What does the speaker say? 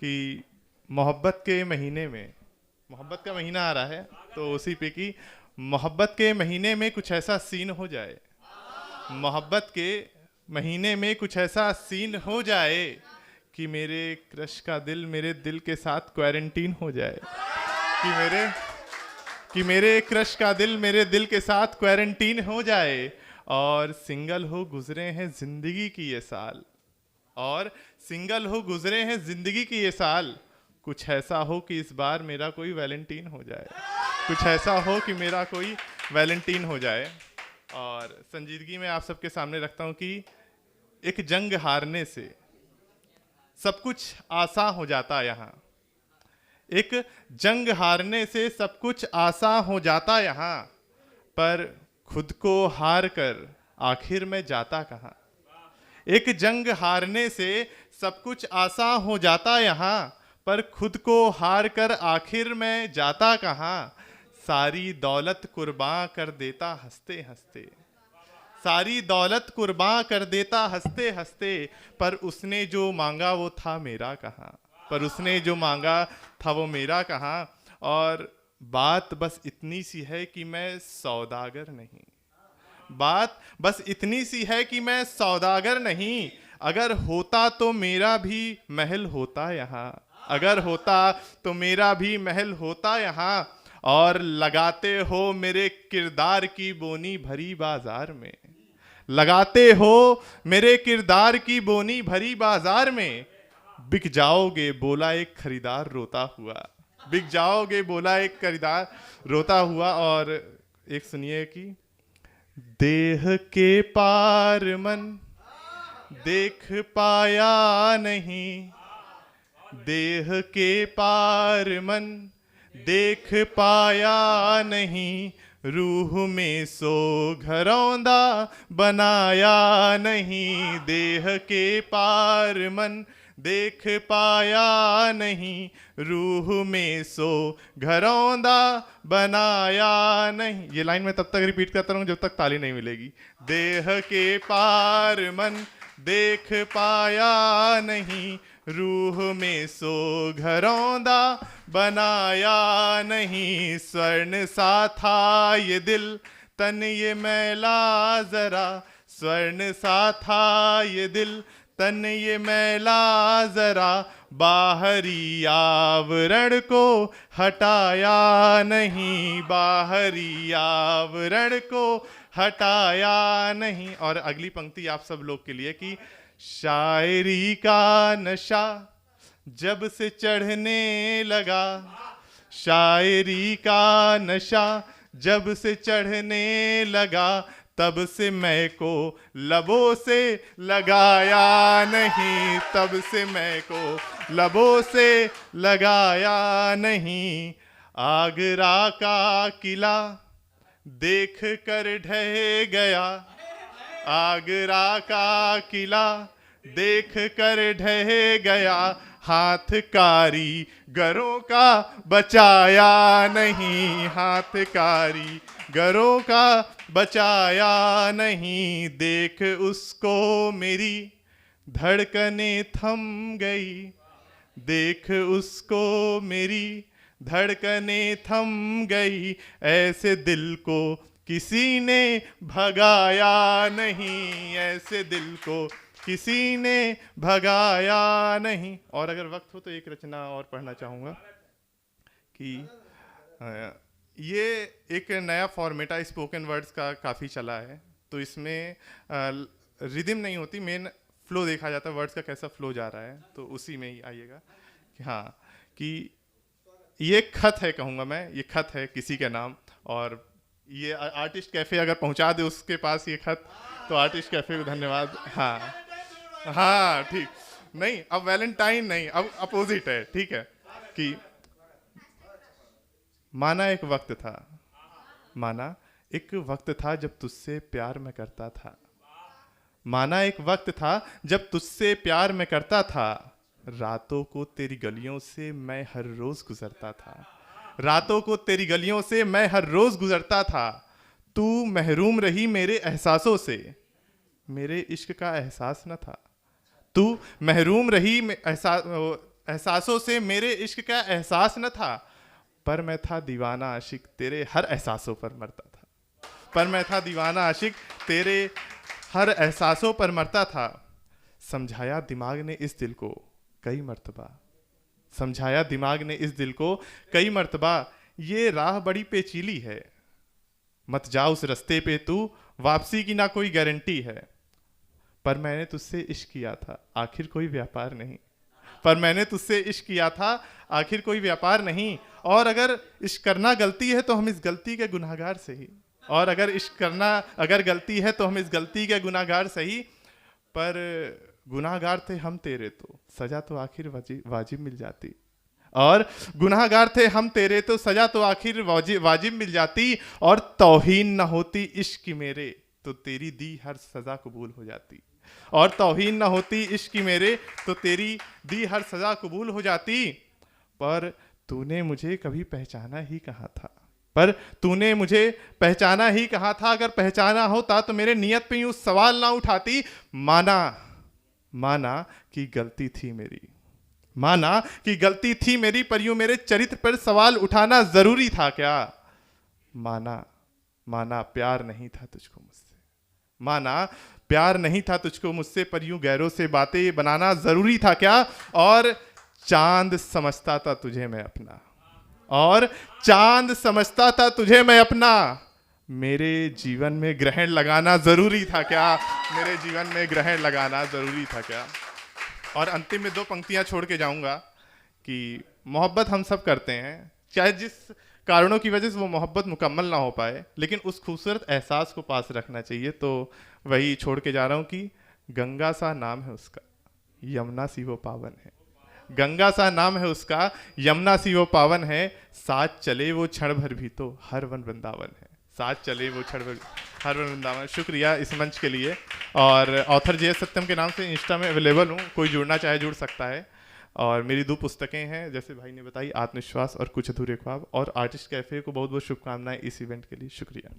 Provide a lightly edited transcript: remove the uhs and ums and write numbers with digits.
कि मोहब्बत के महीने में, मोहब्बत का महीना आ रहा है तो उसी पे कि मोहब्बत के महीने में कुछ ऐसा सीन हो जाए, मोहब्बत के महीने में कुछ ऐसा सीन हो जाए कि मेरे क्रश का दिल मेरे दिल के साथ क्वारंटीन हो जाए, कि मेरे क्रश का दिल मेरे दिल के साथ क्वारंटीन हो जाए, और सिंगल हो गुजरे हैं जिंदगी की ये साल, और सिंगल हो गुजरे हैं जिंदगी की ये साल, कुछ ऐसा हो कि इस बार मेरा कोई वैलेंटीन हो जाए, कुछ ऐसा हो कि मेरा कोई वैलेंटीन हो जाए। और संजीदगी में आप सबके सामने रखता हूँ कि एक जंग हारने से सब कुछ आसान हो जाता है यहाँ, एक जंग हारने से सब कुछ आसान हो जाता यहाँ, पर खुद को हार कर आखिर में जाता कहाँ। एक जंग हारने से सब कुछ आसान हो जाता यहाँ, पर खुद को हार कर आखिर में जाता कहाँ। सारी दौलत कुर्बान कर देता हंसते हंसते, सारी दौलत कुर्बान कर देता हंसते हंसते, पर उसने जो मांगा वो था मेरा कहाँ, पर उसने जो मांगा था वो मेरा कहाँ। और बात बस इतनी सी है कि मैं सौदागर नहीं, बात बस इतनी सी है कि मैं सौदागर नहीं, अगर होता तो मेरा भी महल होता यहाँ, अगर होता तो मेरा भी महल होता यहाँ। और लगाते हो मेरे किरदार की बोनी भरी बाजार में, लगाते हो मेरे किरदार की बोनी भरी बाजार में, बिक जाओगे बोला एक खरीदार रोता हुआ, बिक जाओगे बोला एक खरीदार रोता हुआ। और एक सुनिए कि देह के पार मन देख पाया नहीं, देह के पार मन देख पाया नहीं, रूह में सो घरौंदा बनाया नहीं, देह के पार मन देख पाया नहीं, रूह में सो घरौंदा बनाया नहीं। ये लाइन मैं तब तक रिपीट करता रहूं जब तक ताली नहीं मिलेगी। देह के पार मन देख पाया नहीं, रूह में सो घरौंदा बनाया नहीं, स्वर्ण सा था ये दिल तन ये मैला जरा, स्वर्ण सा था ये दिल तन ये मैला जरा, बाहरी आवरण को हटाया नहीं, बाहरी आवरण को हटाया नहीं। और अगली पंक्ति आप सब लोग के लिए कि शायरी का नशा जब से चढ़ने लगा, शायरी का नशा जब से चढ़ने लगा, तब से मैं को लबों से लगाया नहीं, तब से मैं को लबों से लगाया नहीं। आगरा का किला देख कर ढह गया, आगरा का किला देख कर ढह गया, हाथ कारीगरों का बचाया नहीं, हाथ कारीगरों का बचाया नहीं। देख उसको मेरी धड़कनें थम गई, देख उसको मेरी धड़कनें थम गई, ऐसे दिल को किसी ने भगाया नहीं, ऐसे दिल को किसी ने भगाया नहीं। और अगर वक्त हो तो एक रचना और पढ़ना चाहूँगा कि ये एक नया फॉर्मेट है स्पोकन वर्ड्स का, काफ़ी चला है, तो इसमें रिदम नहीं होती, मेन फ्लो देखा जाता है, वर्ड्स का कैसा फ्लो जा रहा है, तो उसी में ही आइएगा कि हाँ कि ये खत है, कहूँगा मैं, ये खत है किसी के नाम, और ये आर्टिस्ट कैफ़े अगर पहुँचा दे उसके पास ये खत, तो आर्टिस्ट कैफ़े को धन्यवाद। हाँ हाँ ठीक, नहीं अब वैलेंटाइन नहीं, अब अपोजिट है, ठीक है कि माना एक वक्त था, माना एक वक्त था जब तुझसे प्यार मैं करता था, माना एक वक्त था जब तुझसे प्यार मैं करता था, रातों को तेरी गलियों से मैं हर रोज गुजरता था, रातों को तेरी गलियों से मैं हर रोज गुजरता था, तू महरूम रही मेरे एहसासों से, मेरे इश्क का एहसास न था, तू महरूम रही एहसास, एहसासों से मेरे इश्क का एहसास न था, पर मैं था दीवाना आशिक तेरे हर एहसासों पर मरता था। पर मैं था दीवाना आशिक तेरे हर एहसासों पर मरता था। समझाया दिमाग ने इस दिल को कई मर्तबा, समझाया दिमाग ने इस दिल को कई मर्तबा, ये राह बड़ी पेचीली है, मत जा उस रास्ते पे तू, वापसी की ना कोई गारंटी है। पर मैंने तुझसे इश्क किया था, आखिर कोई व्यापार नहीं। पर मैंने तुझसे इश्क किया था, आखिर कोई व्यापार नहीं। और अगर इश्क करना गलती है तो हम इस गलती के गुनाहगार सही। और अगर इश्क करना अगर गलती है तो हम इस गलती के गुनाहगार सही। पर गुनाहगार थे हम तेरे तो सजा तो आखिर वाजिब मिल जाती। और गुनाहगार थे हम तेरे तो सजा तो आखिर वाजिब मिल जाती। और तौहीन न होती इश्क की मेरे तो तेरी दी हर सजा कबूल हो जाती। और तौहीन न होती इश्क की मेरे तो तेरी दी हर सजा कबूल हो जाती। पर तूने मुझे कभी पहचाना ही कहाँ था, पर तूने मुझे पहचाना ही कहाँ था। अगर पहचाना होता तो मेरे नियत पे यूं सवाल ना उठाती। माना कि गलती थी मेरी, माना कि गलती थी मेरी, पर यूं मेरे चरित्र पर सवाल उठाना जरूरी था क्या। माना प्यार नहीं था तुझको मुझसे, माना प्यार नहीं था तुझको मुझसे, पर यूं गैरों से बातें बनाना जरूरी था क्या। और चांद समझता था तुझे मैं अपना, और चांद समझता था तुझे मैं अपना, मेरे जीवन में ग्रहण लगाना जरूरी था क्या। मेरे जीवन में ग्रहण लगाना जरूरी था क्या। और अंतिम में 2 पंक्तियां छोड़ के जाऊंगा कि मोहब्बत हम सब करते हैं, चाहे जिस कारणों की वजह से वो मोहब्बत मुकम्मल ना हो पाए, लेकिन उस खूबसूरत एहसास को पास रखना चाहिए। तो वही छोड़ के जा रहा हूँ कि गंगा सा नाम है उसका, यमुना सी वो पावन है। गंगा सा नाम है उसका, यमुना सी वो पावन है। साथ चले वो क्षण भर भी तो हर वन वृंदावन है। साथ चले वो क्षण भर हर वन वृंदावन। शुक्रिया इस मंच के लिए। और ऑथर जे सत्यम के नाम से इंस्टा में अवेलेबल हूँ, कोई जुड़ना चाहे जुड़ सकता है। और मेरी 2 पुस्तकें हैं, जैसे भाई ने बताई, आत्मविश्वास और कुछ अधूरे ख्वाब। और आर्टिस्ट कैफे को बहुत बहुत शुभकामनाएं इस इवेंट के लिए। शुक्रिया।